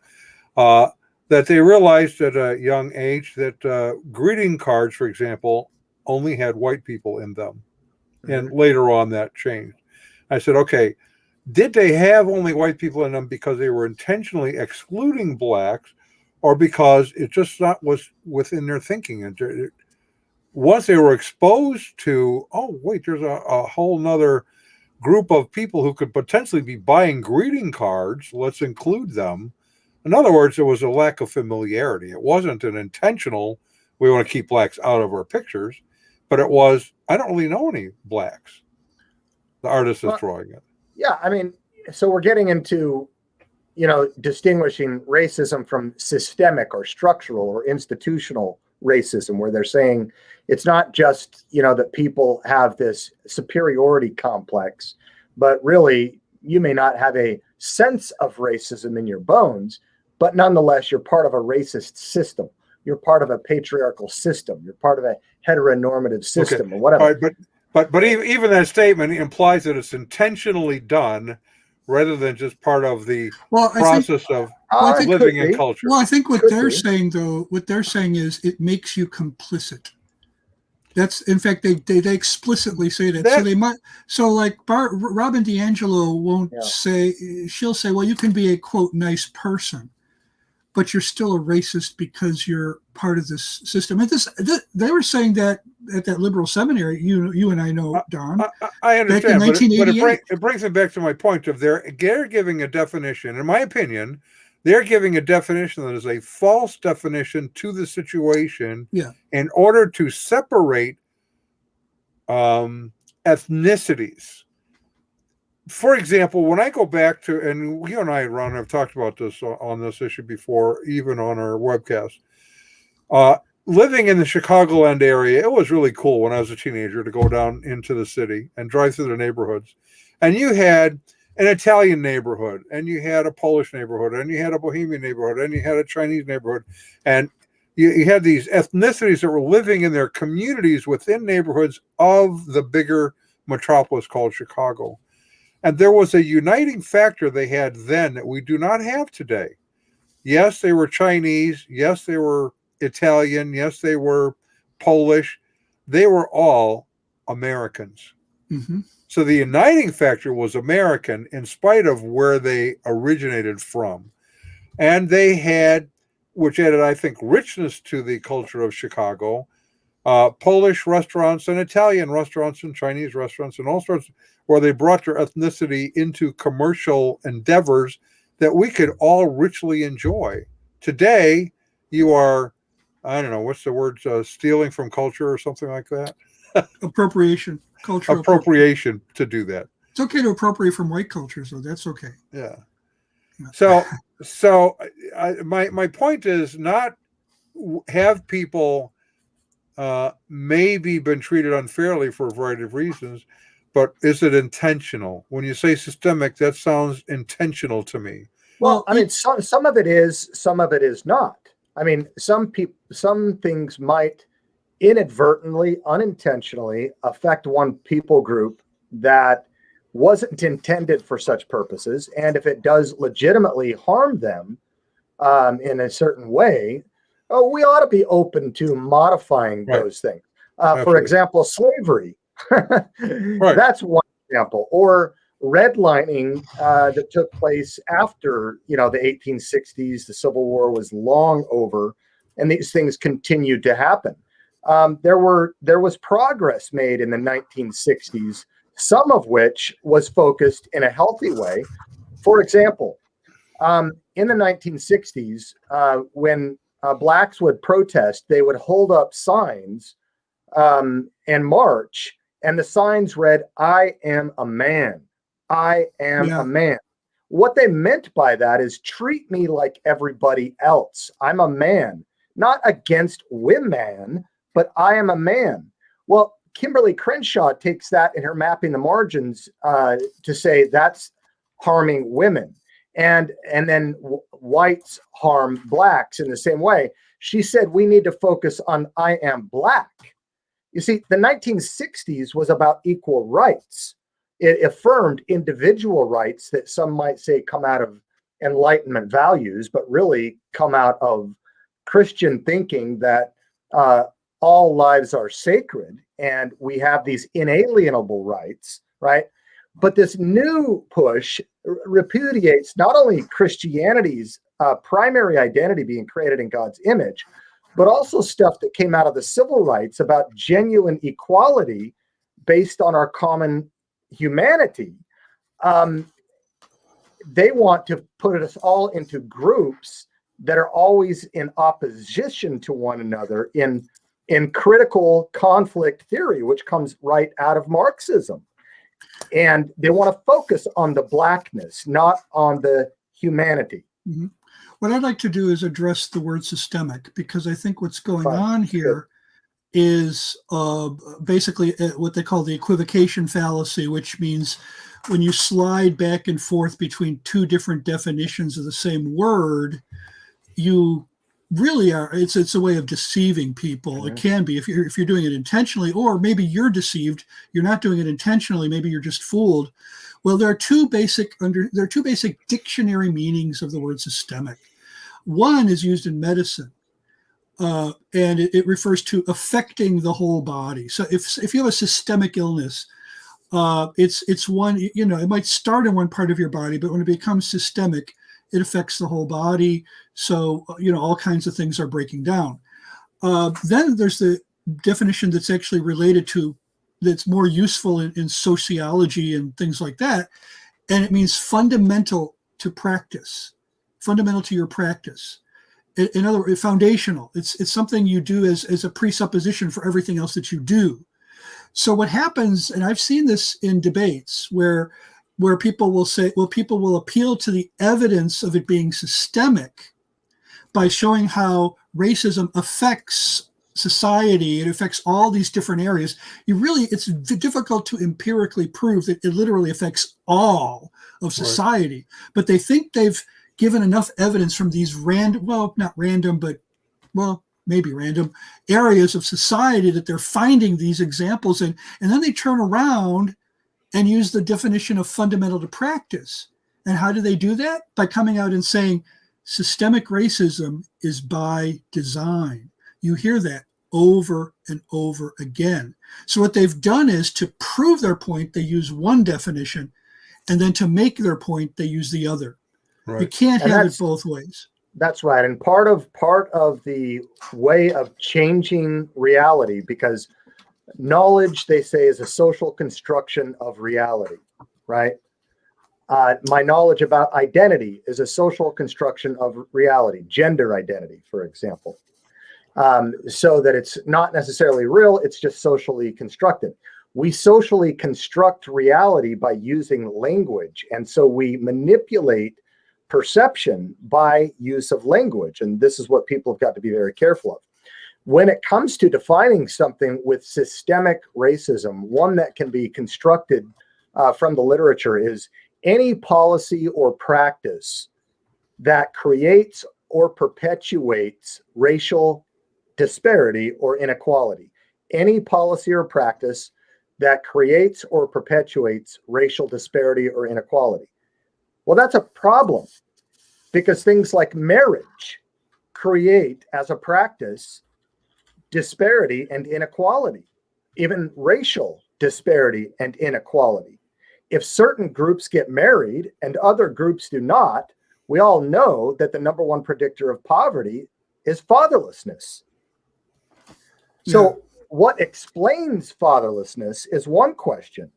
that they realized at a young age that greeting cards, for example, only had white people in them. Mm-hmm. And later on that changed. I said, okay, did they have only white people in them because they were intentionally excluding blacks, or because it just was within their thinking? And once they were exposed to, oh, wait, there's a whole nother group of people who could potentially be buying greeting cards, let's include them. In other words, there was a lack of familiarity. It wasn't an intentional, we want to keep blacks out of our pictures, but it was, I don't really know any blacks. The artist is Well, drawing it. yeah, I mean, so we're getting into, distinguishing racism from systemic or structural or institutional racism, where they're saying it's not just, that people have this superiority complex, but really you may not have a sense of racism in your bones, but nonetheless, you're part of a racist system. You're part of a patriarchal system. You're part of a heteronormative system or whatever. All right, but even that statement implies that it's intentionally done rather than just part of the process of living in culture. Well, I think what they're saying, though, is it makes you complicit. That's, in fact, they explicitly say that. So they might. So like Robin DiAngelo won't say. She'll say, "Well, you can be a quote nice person, but you're still a racist because you're part of this system." And they were saying that at that liberal seminary. You and I know, Don. I understand, back in 1988. but it brings me back to my point of they're giving a definition. In my opinion, they're giving a definition that is a false definition to the situation in order to separate ethnicities. For example, when I go back to, and you and I, Ron, have talked about this on this issue before, even on our webcast, living in the Chicagoland area, it was really cool when I was a teenager to go down into the city and drive through the neighborhoods. And you had an Italian neighborhood, and you had a Polish neighborhood, and you had a Bohemian neighborhood, and you had a Chinese neighborhood. And you had these ethnicities that were living in their communities within neighborhoods of the bigger metropolis called Chicago. And there was a uniting factor they had then that we do not have today. Yes, they were Chinese. Yes, they were Italian. Yes, they were Polish. They were all Americans. Mm-hmm. So the uniting factor was American in spite of where they originated from. And they had, which added, I think, richness to the culture of Chicago, Polish restaurants and Italian restaurants and Chinese restaurants and all sorts, where they brought their ethnicity into commercial endeavors that we could all richly enjoy. Today, you are, I don't know, what's the word, stealing from culture or something like that? Appropriation. Cultural appropriation to do that. It's okay to appropriate from white culture, so that's okay. Yeah. My point is not have people maybe been treated unfairly for a variety of reasons, but is it intentional? When you say systemic, that sounds intentional to me. Well, I mean, some of it is, some of it is not. I mean, some things might inadvertently, unintentionally affect one people group that wasn't intended for such purposes. And if it does legitimately harm them in a certain way, we ought to be open to modifying those things. For example, slavery. That's one example. Or redlining that took place after, the 1860s. The Civil War was long over, and these things continued to happen. There was progress made in the 1960s, some of which was focused in a healthy way. For example, in the 1960s, when blacks would protest, they would hold up signs and march, and the signs read, "I am a man. I am a man." What they meant by that is treat me like everybody else. I'm a man, not against women, but I am a man. Well, Kimberly Crenshaw takes that in her Mapping the Margins to say that's harming women. And then whites harm blacks in the same way. She said we need to focus on I am black. You see, the 1960s was about equal rights. It affirmed individual rights that some might say come out of Enlightenment values, but really come out of Christian thinking that all lives are sacred and we have these inalienable rights, right? But this new push repudiates not only Christianity's primary identity being created in God's image, but also stuff that came out of the civil rights about genuine equality based on our common humanity. They want to put us all into groups that are always in opposition to one another in in critical conflict theory, which comes right out of Marxism. And they want to focus on the blackness, not on the humanity. Mm-hmm. What I'd like to do is address the word systemic, because I think what's going Fine. on here is basically what they call the equivocation fallacy, which means when you slide back and forth between two different definitions of the same word, you really are, it's a way of deceiving people. Mm-hmm. It can be if you're doing it intentionally, or maybe you're deceived, you're not doing it intentionally, maybe you're just fooled. Well, there are two basic dictionary meanings of the word systemic. One is used in medicine, and it refers to affecting the whole body. So if you have a systemic illness, it's one, it might start in one part of your body, but when it becomes systemic, it affects the whole body. So, all kinds of things are breaking down. Then there's the definition that's actually related to, that's more useful in sociology and things like that. And it means fundamental to practice, fundamental to your practice. In other words, foundational. It's something you do as a presupposition for everything else that you do. So what happens, and I've seen this in debates where people will say, well, people will appeal to the evidence of it being systemic by showing how racism affects society. It affects all these different areas. It's difficult to empirically prove that it literally affects all of society. Right. But they think they've given enough evidence from these maybe random areas of society that they're finding these examples in, and then they turn around and use the definition of fundamental to practice. And how do they do that? By coming out and saying systemic racism is by design. You hear that over and over again. So what they've done is, to prove their point, they use one definition, and then to make their point, they use the other. Right. You can't have it both ways. That's right. And part of the way of changing reality, because knowledge, they say, is a social construction of reality, right? My knowledge about identity is a social construction of reality, gender identity, for example. So that it's not necessarily real, it's just socially constructed. We socially construct reality by using language. And so we manipulate perception by use of language. And this is what people have got to be very careful of. When it comes to defining something with systemic racism, one that can be constructed from the literature is any policy or practice that creates or perpetuates racial disparity or inequality. Any policy or practice that creates or perpetuates racial disparity or inequality. Well, that's a problem, because things like marriage create, as a practice, disparity and inequality, even racial disparity and inequality. If certain groups get married and other groups do not, we all know that the number one predictor of poverty is fatherlessness. So what explains fatherlessness is one question.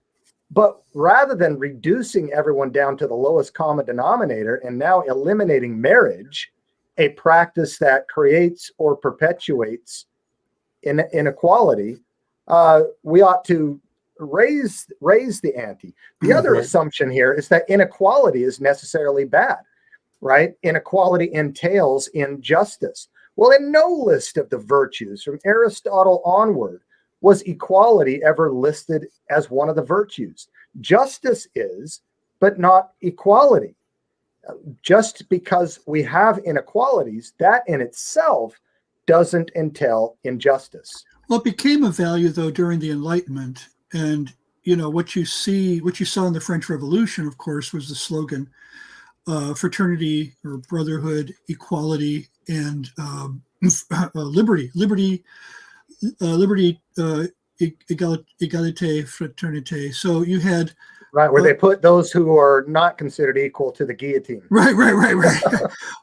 But rather than reducing everyone down to the lowest common denominator and now eliminating marriage, a practice that creates or perpetuates inequality, we ought to raise the ante. The other assumption here is that inequality is necessarily bad, right? Inequality entails injustice. Well, in no list of the virtues from Aristotle onward was equality ever listed as one of the virtues. Justice is, but not equality. Just because we have inequalities, that in itself doesn't entail injustice. Well, it became a value, though, during the Enlightenment. And, what you saw in the French Revolution, of course, was the slogan, fraternity or brotherhood, equality, and liberty. Liberty, égalité, fraternité. So you had... Right, where they put those who are not considered equal to the guillotine. Right.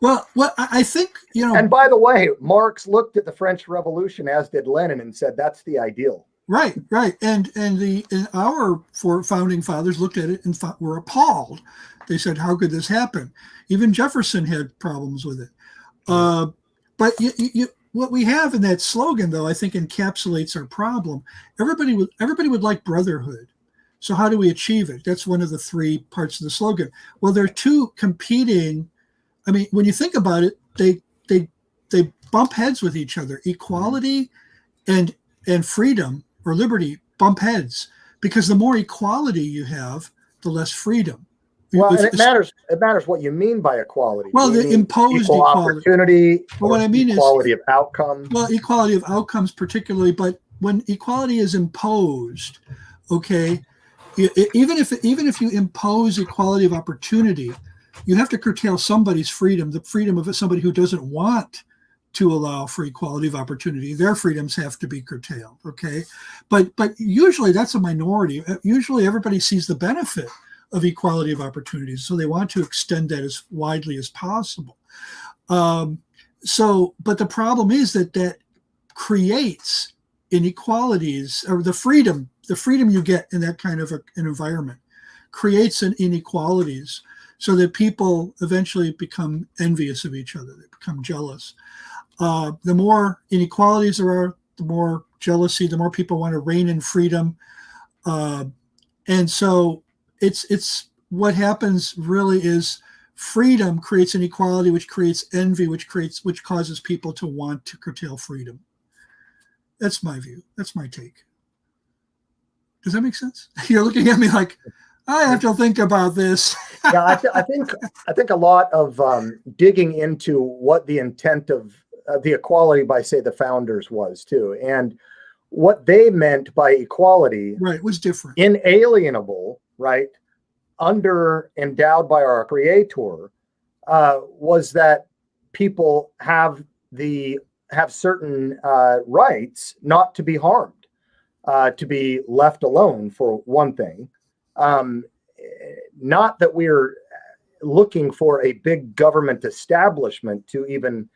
Well, I think, And by the way, Marx looked at the French Revolution, as did Lenin, and said that's the ideal. Right. And our four founding fathers looked at it and were appalled. They said, how could this happen? Even Jefferson had problems with it. But what we have in that slogan, though, I think encapsulates our problem. Everybody would like brotherhood. So how do we achieve it? That's one of the three parts of the slogan. Well, there are two competing. I mean, when you think about it, they bump heads with each other. Equality and freedom or liberty bump heads, because the more equality you have, the less freedom. Well, and it matters what you mean by equality. Well, the imposed equal equality. opportunity, Well, what I mean is equality of outcomes. Well, equality of outcomes particularly, but when equality is imposed, okay, even if you impose equality of opportunity, you have to curtail somebody's freedom, the freedom of somebody who doesn't want to allow for equality of opportunity. Their freedoms have to be curtailed, okay? But usually that's a minority. Usually everybody sees the benefit of equality of opportunities, so they want to extend that as widely as possible. But the problem is that creates inequalities, or the freedom you get in that kind of an environment creates an inequalities, so that people eventually become envious of each other. They become jealous. The more inequalities there are, the more jealousy, the more people want to reign in freedom. And so it's what happens really is freedom creates inequality, which creates envy, which causes people to want to curtail freedom. That's my view. That's my take. Does that make sense? You're looking at me like, I have to think about this. Yeah, I think a lot of digging into what the intent of the equality by, say, the founders was too, and what they meant by equality, right, was different, inalienable, right, endowed by our Creator, was that people have certain rights not to be harmed, to be left alone, for one thing. Not that we're looking for a big government establishment to even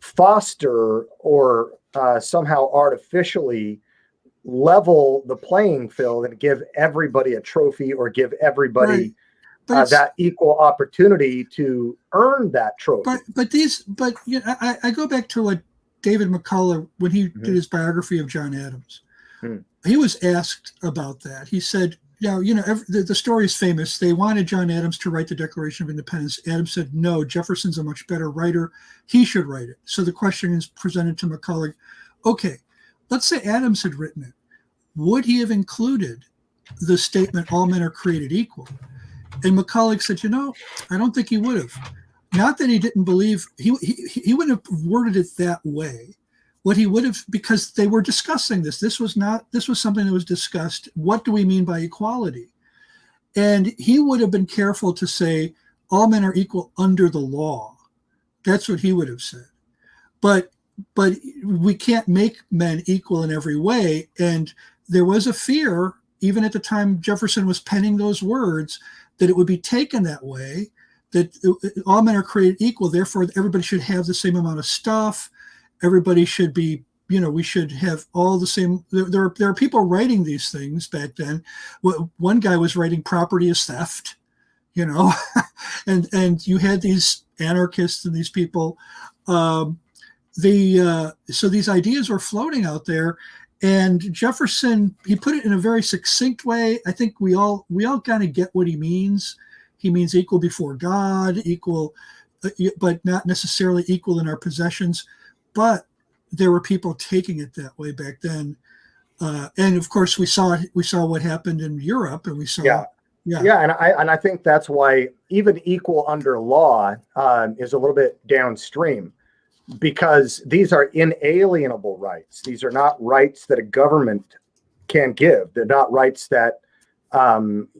foster or somehow artificially level the playing field and give everybody a trophy or give everybody that equal opportunity to earn that trophy. But you know, I go back to what David McCullough, when he did his biography of John Adams, he was asked about that. He said, the story is famous. They wanted John Adams to write the Declaration of Independence. Adams said, no, Jefferson's a much better writer. He should write it. So the question is presented to McCullough. Okay, let's say Adams had written it. Would he have included the statement, all men are created equal? And McCullough said, I don't think he would have. Not that he didn't believe, he wouldn't have worded it that way. What he would have, because they were discussing this. This was something that was discussed. What do we mean by equality? And he would have been careful to say, all men are equal under the law. That's what he would have said. But we can't make men equal in every way. And there was a fear, even at the time Jefferson was penning those words, that it would be taken that way, that all men are created equal. Therefore, everybody should have the same amount of stuff. Everybody should be, we should have all the same. There are people writing these things back then. One guy was writing property is theft, and you had these anarchists and these people. So these ideas were floating out there, and Jefferson, he put it in a very succinct way. I think we all kind of get what he means. He means equal before God, equal, but not necessarily equal in our possessions. But there were people taking it that way back then, and of course we saw what happened in Europe, and we saw and I think that's why even equal under law is a little bit downstream, because these are inalienable rights. These are not rights that a government can give. They're not rights that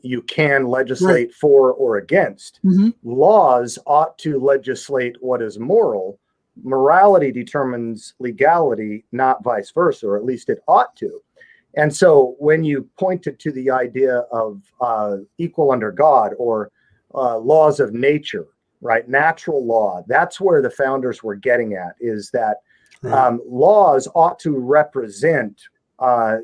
you can legislate for or against. Laws ought to legislate what is moral. Morality determines legality, not vice versa, or at least it ought to. And so when you pointed to the idea of equal under God, or laws of nature, right? Natural law, that's where the founders were getting at, is that laws ought to represent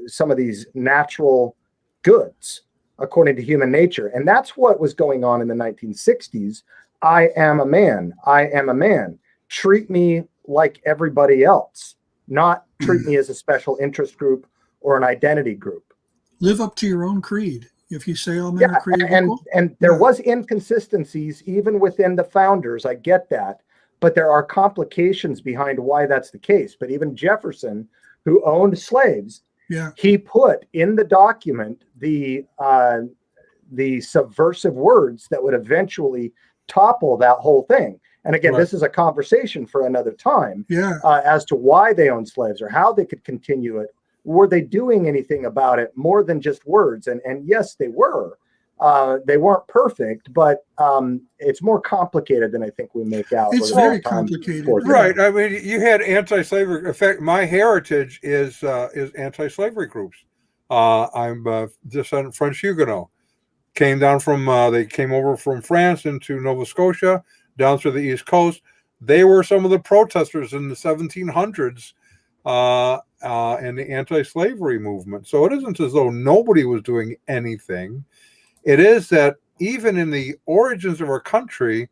some of these natural goods according to human nature. And that's what was going on in the 1960s. I am a man. I am a man. Treat me like everybody else, not treat me as a special interest group or an identity group. Live up to your own creed. If you say all men are created equal. And there was inconsistencies even within the founders. I get that. But there are complications behind why that's the case. But even Jefferson, who owned slaves, he put in the document the subversive words that would eventually topple that whole thing. And again, this is a conversation for another time as to why they owned slaves or how they could continue it. Were they doing anything about it more than just words? And yes, they were. They weren't perfect, but it's more complicated than I think we make out. It's very complicated. Right. I mean, you had anti-slavery. In fact, my heritage is anti-slavery groups. I'm descendant of French Huguenot. They came over from France into Nova Scotia, down through the East Coast. They were some of the protesters in the 1700s in the anti-slavery movement. So it isn't as though nobody was doing anything. It is that even in the origins of our country,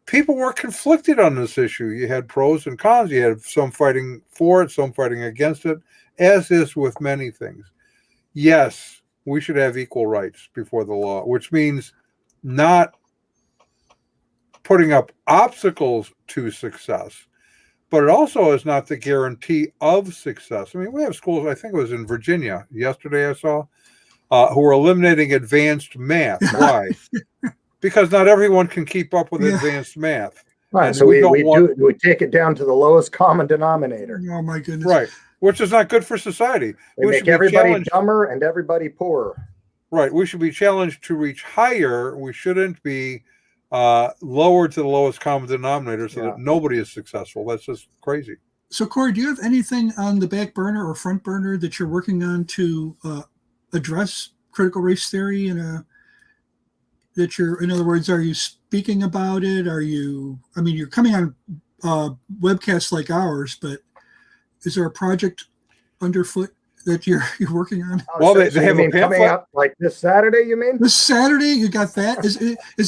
people were conflicted on this issue. You had pros and cons. You had some fighting for it, some fighting against it, as is with many things. Yes, we should have equal rights before the law, which means not putting up obstacles to success, but it also is not the guarantee of success. I mean, we have schools, I think it was in Virginia yesterday I saw, who are eliminating advanced math. Why? Because not everyone can keep up with advanced math. Right. And so we take it down to the lowest common denominator. Oh my goodness. Right. Which is not good for society. We make everybody dumber and everybody poorer. Right. We should be challenged to reach higher. We shouldn't be lower to the lowest common denominator so that nobody is successful. That's just crazy. So, Corey, do you have anything on the back burner or front burner that you're working on to address critical race theory in other words, are you speaking about it? You're coming on webcasts like ours, but is there a project underfoot that you're working on? Well, they have a coming up like this Saturday, you mean? This Saturday, you got that? Is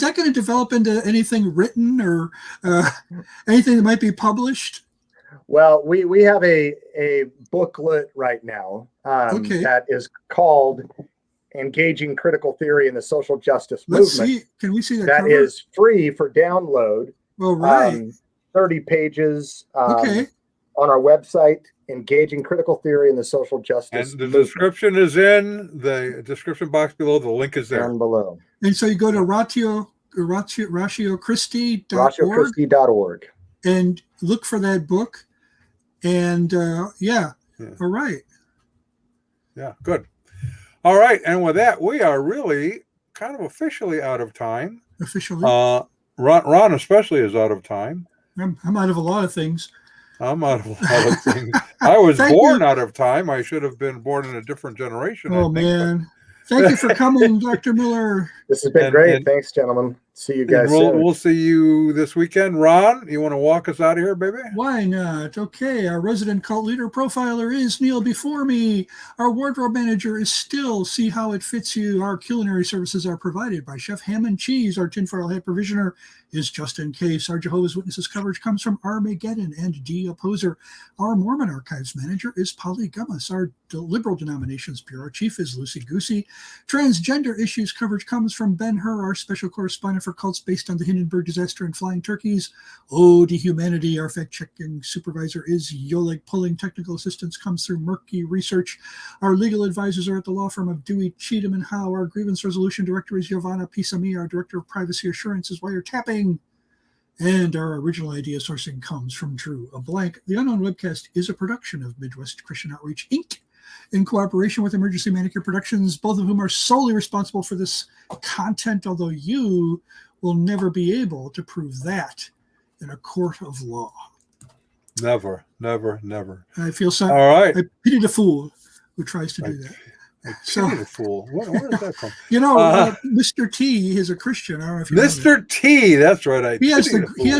that going to develop into anything written or anything that might be published? Well, we have a booklet right now that is called Engaging Critical Theory in the Social Justice Movement. Can we see that? That is free for download. Oh, right. 30 pages on our website, Engaging Critical Theory in the Social Justice Movement. And the description is in the description box below. The link is there. Down below. And so you go to ratiochristi.org. ratiochristi.org. And look for that book. And all right. Yeah, good. All right. And with that, we are really kind of officially out of time. Officially? Ron especially is out of time. I'm out of a lot of things. I'm out of a lot of things. I was born out of time. I should have been born in a different generation. Oh, man. Thank you for coming, Dr. Miller. This has been great. Thanks, gentlemen. See you guys soon. We'll see you this weekend. Ron, you want to walk us out of here, baby? Why not? Okay, our resident cult leader profiler is Neil before me. Our wardrobe manager is Still. See how it fits you. Our culinary services are provided by Chef Ham and Cheese. Our tinfoil hat provisioner is Just In Case. Our Jehovah's Witnesses coverage comes from Armageddon and D Opposer. Our Mormon Archives manager is Polly Gummas. Our Liberal Denominations Bureau chief is Lucy Goosey. Transgender issues coverage comes from Ben Hur, our special correspondent for cults based on the Hindenburg disaster and flying turkeys. Ode to Humanity, our fact-checking supervisor is Yoleg Pulling. Technical assistance comes through Murky Research. Our legal advisors are at the law firm of Dewey, Cheatham, and Howe. Our grievance resolution director is Giovanna Pisami. Our director of privacy assurance is Wiretapping. And our original idea sourcing comes from Drew Blank. The Unknown Webcast is a production of Midwest Christian Outreach, Inc., in cooperation with Emergency Manicure Productions, both of whom are solely responsible for this content, although you will never be able to prove that in a court of law. Never, never, never. I feel sorry. All right. I pity the fool who tries to do that. The fool. Where is that from? Mr. T is a Christian. I don't know if you Mr. T, that's right. He has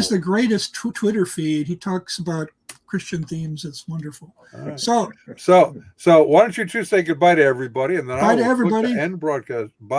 the greatest Twitter feed. He talks about Christian themes. It's wonderful. Right. So why don't you two say goodbye to everybody, and then bye to everybody. End broadcast. Bye.